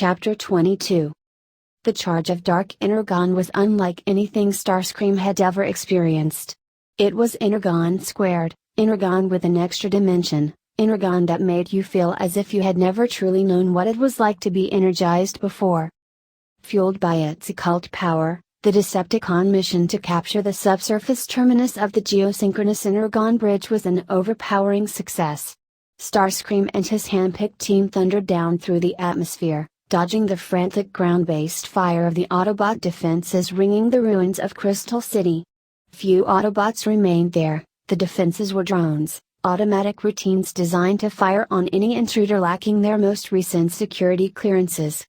Chapter 22. The charge of dark energon was unlike anything Starscream had ever experienced. It was energon squared, energon with an extra dimension, energon that made you feel as if you had never truly known what it was like to be energized before. Fueled by its occult power, the Decepticon mission to capture the subsurface terminus of the geosynchronous energon bridge was an overpowering success. Starscream and his handpicked team thundered down through the atmosphere, dodging the frantic ground-based fire of the Autobot defenses ringing the ruins of Crystal City. Few Autobots remained there. The defenses were drones, automatic routines designed to fire on any intruder lacking their most recent security clearances.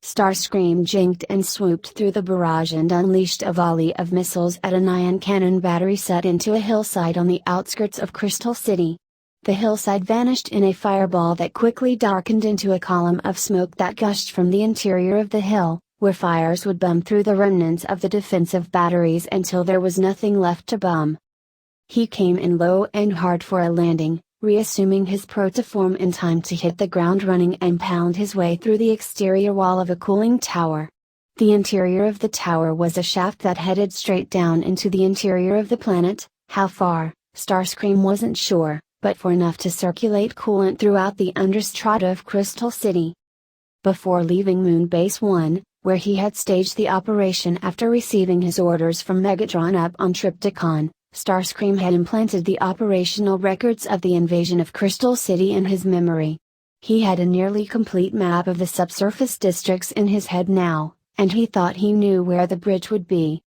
Starscream jinked and swooped through the barrage and unleashed a volley of missiles at an ion cannon battery set into a hillside on the outskirts of Crystal City. The hillside vanished in a fireball that quickly darkened into a column of smoke that gushed from the interior of the hill, where fires would bum through the remnants of the defensive batteries until there was nothing left to bum. He came in low and hard for a landing, reassuming his protoform in time to hit the ground running and pound his way through the exterior wall of a cooling tower. The interior of the tower was a shaft that headed straight down into the interior of the planet. How far, Starscream wasn't sure, but for enough to circulate coolant throughout the understrata of Crystal City. Before leaving Moon Base 1, where he had staged the operation after receiving his orders from Megatron up on Trypticon, Starscream had implanted the operational records of the invasion of Crystal City in his memory. He had a nearly complete map of the subsurface districts in his head now, and he thought he knew where the bridge would be.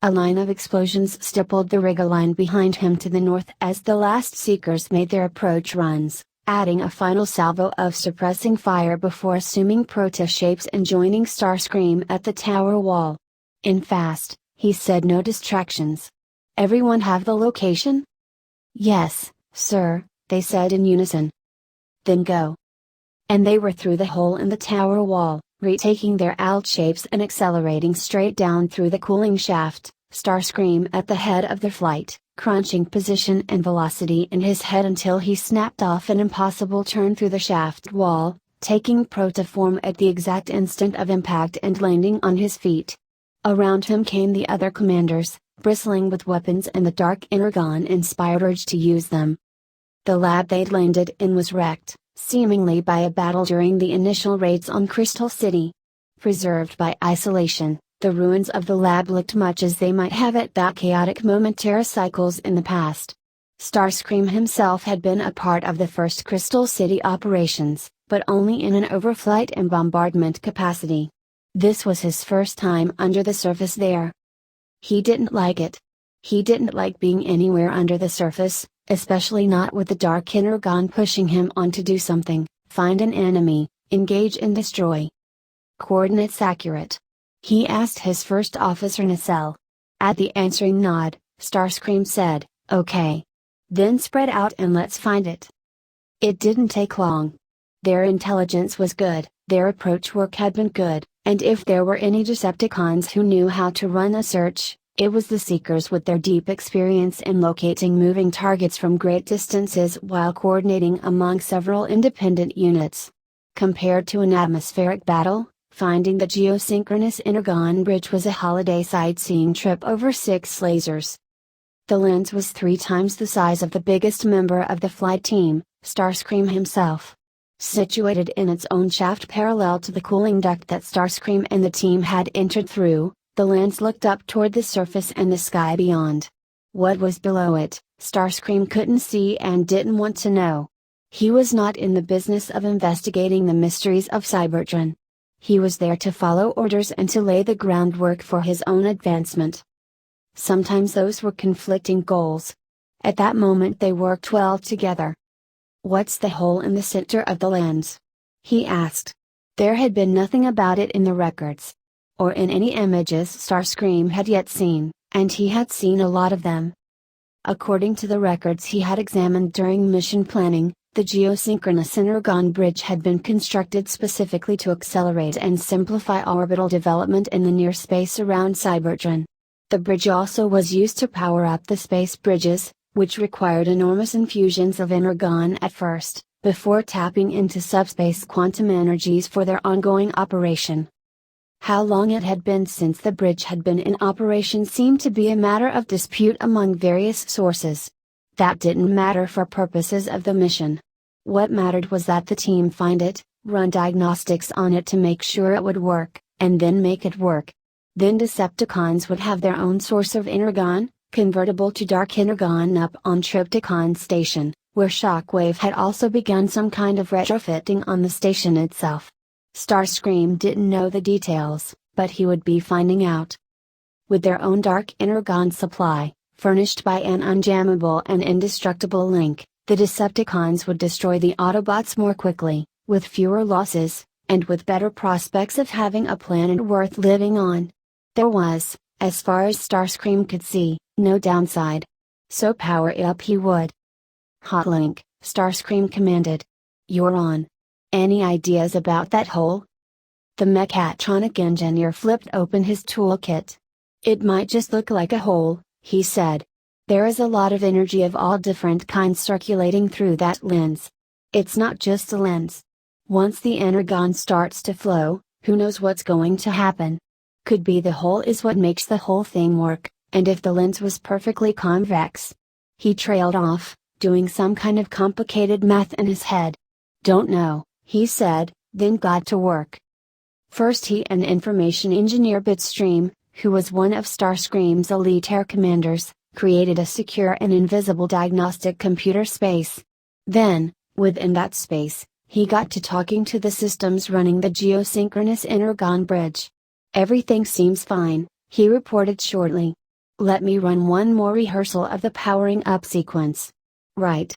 A line of explosions stippled the Riga line behind him to the north as the last Seekers made their approach runs, adding a final salvo of suppressing fire before assuming Proto shapes and joining Starscream at the tower wall. "In fast," he said. "No distractions. Everyone have the location?" "Yes, sir," they said in unison. "Then go." And they were through the hole in the tower wall, retaking their alt shapes and accelerating straight down through the cooling shaft, Starscream at the head of the flight, crunching position and velocity in his head until he snapped off an impossible turn through the shaft wall, taking protoform at the exact instant of impact and landing on his feet. Around him came the other commanders, bristling with weapons and the dark energon-inspired urge to use them. The lab they'd landed in was wrecked, seemingly by a battle during the initial raids on Crystal City. Preserved by isolation, the ruins of the lab looked much as they might have at that chaotic moment TerraCycles in the past. Starscream himself had been a part of the first Crystal City operations, but only in an overflight and bombardment capacity. This was his first time under the surface there. He didn't like it. He didn't like being anywhere under the surface, especially not with the dark energon pushing him on to do something: find an enemy, engage and destroy. "Coordinates accurate?" he asked his first officer Nacelle. At the answering nod, Starscream said, "Okay. Then spread out and let's find it." It didn't take long. Their intelligence was good, their approach work had been good, and if there were any Decepticons who knew how to run a search, it was the Seekers with their deep experience in locating moving targets from great distances while coordinating among several independent units. Compared to an atmospheric battle, finding the geosynchronous energon bridge was a holiday sightseeing trip over 6 lasers. The lens was 3 times the size of the biggest member of the flight team, Starscream himself. Situated in its own shaft parallel to the cooling duct that Starscream and the team had entered through, the lens looked up toward the surface and the sky beyond. What was below it, Starscream couldn't see and didn't want to know. He was not in the business of investigating the mysteries of Cybertron. He was there to follow orders and to lay the groundwork for his own advancement. Sometimes those were conflicting goals. At that moment they worked well together. "What's the hole in the center of the lens?" he asked. There had been nothing about it in the records, or in any images Starscream had yet seen, and he had seen a lot of them. According to the records he had examined during mission planning, the geosynchronous energon bridge had been constructed specifically to accelerate and simplify orbital development in the near space around Cybertron. The bridge also was used to power up the space bridges, which required enormous infusions of energon at first, before tapping into subspace quantum energies for their ongoing operation. How long it had been since the bridge had been in operation seemed to be a matter of dispute among various sources. That didn't matter for purposes of the mission. What mattered was that the team find it, run diagnostics on it to make sure it would work, and then make it work. Then Decepticons would have their own source of energon, convertible to dark energon up on Trypticon Station, where Shockwave had also begun some kind of retrofitting on the station itself. Starscream didn't know the details, but he would be finding out. With their own dark energon supply, furnished by an unjammable and indestructible link, the Decepticons would destroy the Autobots more quickly, with fewer losses, and with better prospects of having a planet worth living on. There was, as far as Starscream could see, no downside. So power it up he would. Hotlink, Starscream commanded. You're on. Any ideas about that hole? The mechatronic engineer flipped open his toolkit. It might just look like a hole, he said. There is a lot of energy of all different kinds circulating through that lens. It's not just a lens. Once the energon starts to flow, who knows what's going to happen? Could be the hole is what makes the whole thing work, and if the lens was perfectly convex. He trailed off, doing some kind of complicated math in his head. Don't know, he said, then got to work. First he and information engineer Bitstream, who was one of Starscream's elite air commanders, created a secure and invisible diagnostic computer space. Then, within that space, he got to talking to the systems running the geosynchronous energon bridge. Everything seems fine, he reported shortly. Let me run one more rehearsal of the powering up sequence. Right.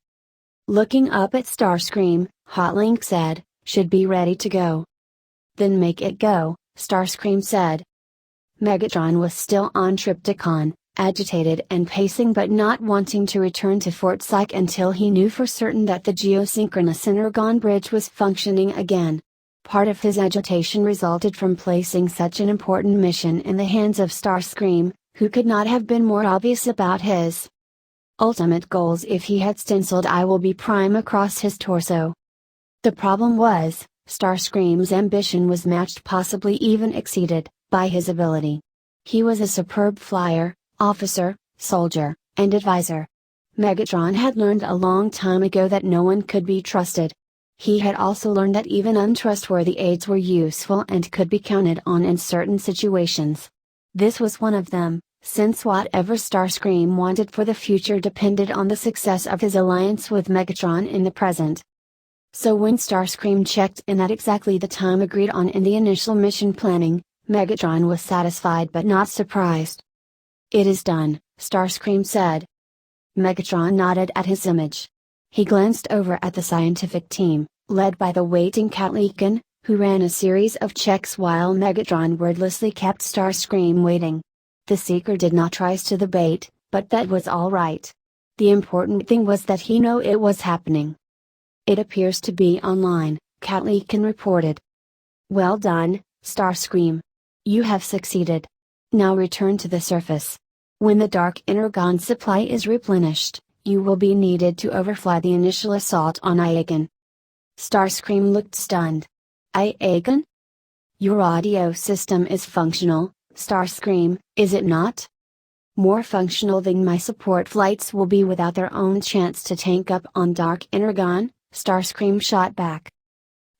Looking up at Starscream, Hotlink said, should be ready to go. Then make it go, Starscream said. Megatron was still on Trypticon, agitated and pacing but not wanting to return to Fort Psych until he knew for certain that the geosynchronous energon bridge was functioning again. Part of his agitation resulted from placing such an important mission in the hands of Starscream, who could not have been more obvious about his ultimate goals if he had stenciled "I will be Prime" across his torso. The problem was, Starscream's ambition was matched, possibly even exceeded, by his ability. He was a superb flyer, officer, soldier, and advisor. Megatron had learned a long time ago that no one could be trusted. He had also learned that even untrustworthy aides were useful and could be counted on in certain situations. This was one of them, since whatever Starscream wanted for the future depended on the success of his alliance with Megatron in the present. So when Starscream checked in at exactly the time agreed on in the initial mission planning, Megatron was satisfied but not surprised. It is done, Starscream said. Megatron nodded at his image. He glanced over at the scientific team, led by the waiting Catleakin, who ran a series of checks while Megatron wordlessly kept Starscream waiting. The Seeker did not rise to the bait, but that was all right. The important thing was that he knew it was happening. It appears to be online, Catleakin reported. Well done, Starscream. You have succeeded. Now return to the surface. When the dark energon supply is replenished, you will be needed to overfly the initial assault on Iagon. Starscream looked stunned. Iagon? Your audio system is functional, Starscream, is it not? More functional than my support flights will be without their own chance to tank up on dark energon, Starscream shot back.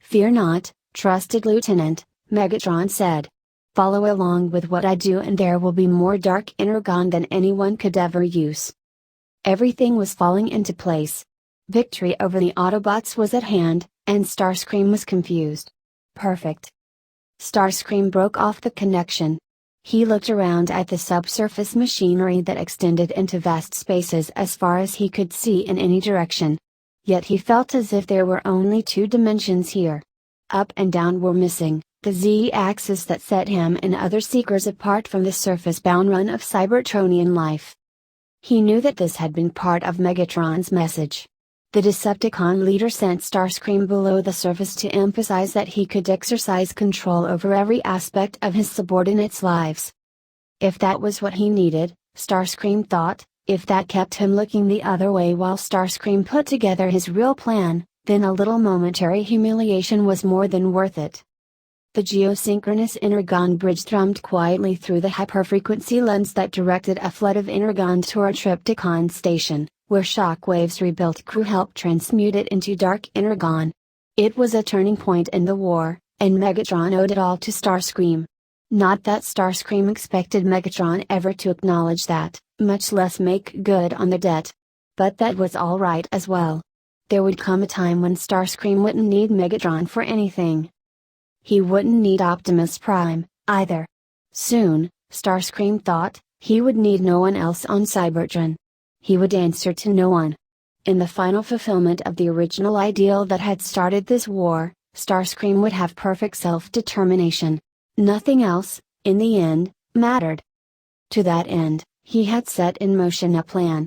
Fear not, trusted Lieutenant, Megatron said. Follow along with what I do and there will be more dark energon than anyone could ever use. Everything was falling into place. Victory over the Autobots was at hand, and Starscream was confused. Perfect. Starscream broke off the connection. He looked around at the subsurface machinery that extended into vast spaces as far as he could see in any direction. Yet he felt as if there were only two dimensions here. Up and down were missing, the Z-axis that set him and other Seekers apart from the surface-bound run of Cybertronian life. He knew that this had been part of Megatron's message. The Decepticon leader sent Starscream below the surface to emphasize that he could exercise control over every aspect of his subordinates' lives. If that was what he needed, Starscream thought, if that kept him looking the other way while Starscream put together his real plan, then a little momentary humiliation was more than worth it. The geosynchronous energon bridge thrummed quietly through the hyperfrequency lens that directed a flood of energon toward Triptychon Station, where Shockwave's rebuilt crew helped transmute it into dark energon. It was a turning point in the war, and Megatron owed it all to Starscream. Not that Starscream expected Megatron ever to acknowledge that, much less make good on the debt. But that was alright as well. There would come a time when Starscream wouldn't need Megatron for anything. He wouldn't need Optimus Prime, either. Soon, Starscream thought, he would need no one else on Cybertron. He would answer to no one. In the final fulfillment of the original ideal that had started this war, Starscream would have perfect self-determination. Nothing else, in the end, mattered. To that end, he had set in motion a plan.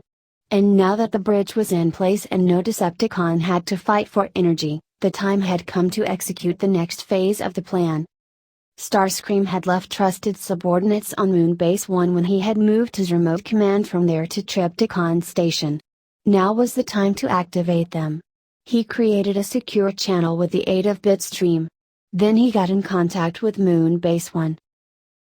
And now that the bridge was in place and no Decepticon had to fight for energy, the time had come to execute the next phase of the plan. Starscream had left trusted subordinates on Moon Base 1 when he had moved his remote command from there to Triptychon Station. Now was the time to activate them. He created a secure channel with the aid of Bitstream. Then he got in contact with Moon Base 1.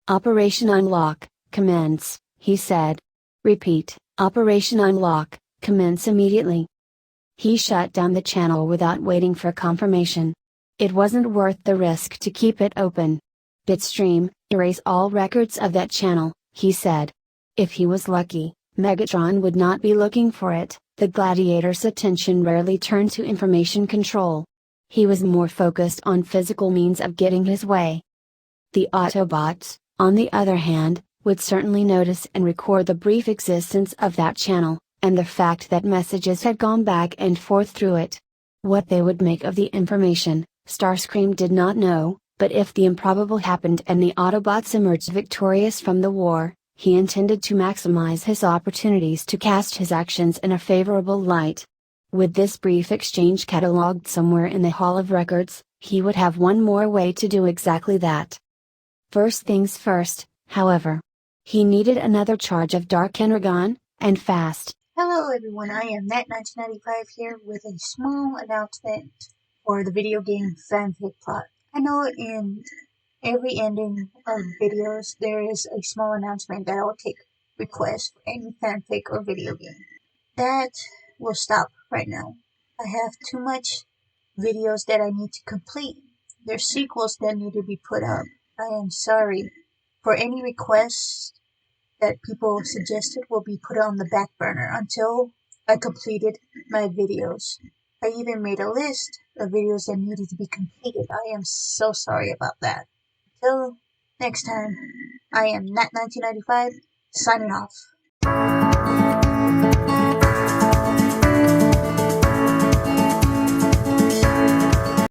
"Operation Unlock, commence," he said. "Repeat, Operation Unlock, commence immediately." He shut down the channel without waiting for confirmation. It wasn't worth the risk to keep it open. "Bitstream, erase all records of that channel," he said. If he was lucky, Megatron would not be looking for it. The Gladiator's attention rarely turned to information control. He was more focused on physical means of getting his way. The Autobots, on the other hand, would certainly notice and record the brief existence of that channel, and the fact that messages had gone back and forth through it. What they would make of the information, Starscream did not know, but if the improbable happened and the Autobots emerged victorious from the war, he intended to maximize his opportunities to cast his actions in a favorable light. With this brief exchange catalogued somewhere in the Hall of Records, he would have one more way to do exactly that. First things first, however. He needed another charge of dark energon, and fast. Hello everyone, I am Nat1995 here with a small announcement for the video game fanfic plot. I know in every ending of videos there is a small announcement that I will take requests for any fanfic or video game. That will stop right now. I have too much videos that I need to complete. There's sequels that need to be put up. I am sorry. For any requests that people suggested will be put on the back burner until I completed my videos. I even made a list of videos that needed to be completed. I am so sorry about that. Until next time, I am Nat1995, signing off.